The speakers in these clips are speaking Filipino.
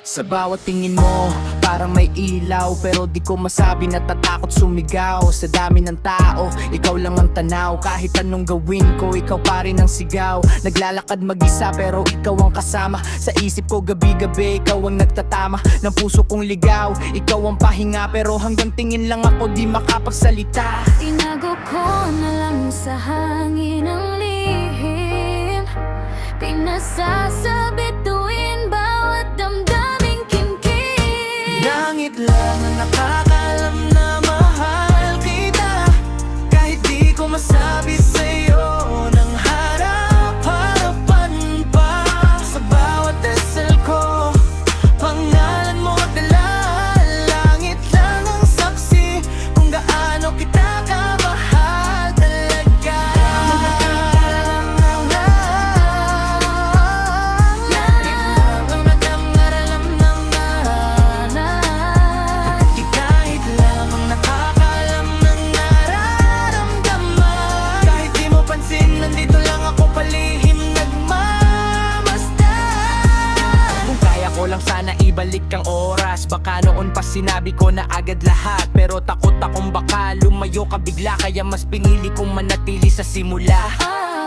Sa bawat tingin mo, parang may ilaw, pero di ko masabi natatakot sumigaw. Sa dami ng tao, ikaw lang ang tanaw. Kahit anong gawin ko, ikaw pa rin ang sigaw. Naglalakad mag-isa pero ikaw ang kasama. Sa isip ko gabi-gabi, ikaw ang nagtatama ng puso kong ligaw. Ikaw ang pahinga pero hanggang tingin lang ako di makapagsalita. Tinago ko na lang sa hangin ang lihim, pinasasabi tuwin bawat damdaming kimkim. Langit lang ang nakakalam na mahal kita, kahit di ko masabi sa'yo ng harap-harapan pa. Sa bawat dasal ko, pangalan mo dala. Langit lang ang saksi kung gaano kita kamahal talaga. Langit lang ang nagdamaralam ng kahit lang ang nakakalam ng nararamdaman. Kahit di mo pansin, nandito lang ako palihim nagmamasdan. Kung kaya ko lang sana ibalik ang oras, baka noon pa sinabi ko na agad lahat. Pero takot akong baka lumayo ka bigla, kaya mas pinili kong manatili sa simula.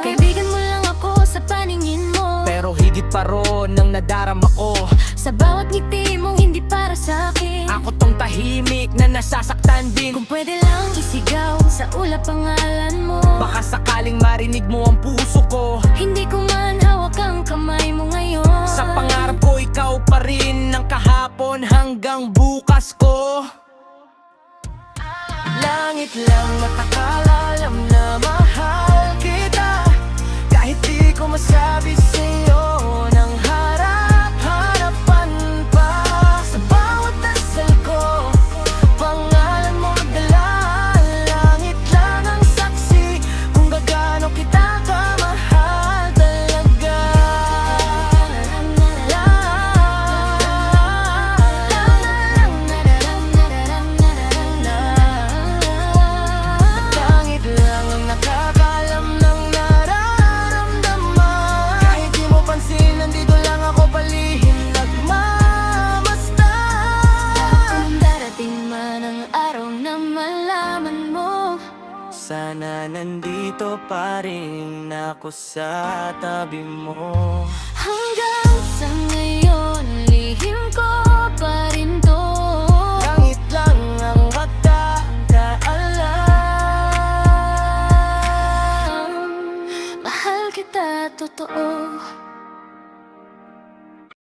Kaibigan mo lang ako sa paningin mo, Pero higit pa ron ang nadarama ko. sa bawat ngiti mong hindi para sa akin. Ako tong tahimik na nasasaktan din. Kung pwede lang isigaw sa ulap pangalan mo, Baka sakaling marinig mo ang puso ko. hindi ko man hawak ang kamay mo ngayon. Sa pangarap ko, ikaw pa rin ng kahapon hanggang bukas ko. Langit lang nakakaalam na mahal kita, kahit di ko masabi sa'yo ng harap-harapan pa. Sa bawat dasal ko, pangalan mo dala. Langit lang ang saksi kung gaano kita kamahal talaga. Langit lang ang nakakalam ng nararamdaman. Kahit di mo pansin, nandito lang ako palihim nagmamasdan. Kung darating man ang araw na malaman mo, Sana nandito pa rin ako sa tabi mo. hanggang sa ngayon lihim ko pa rin to. Langit lang ang magdadaalam. Mahal kita, totoo.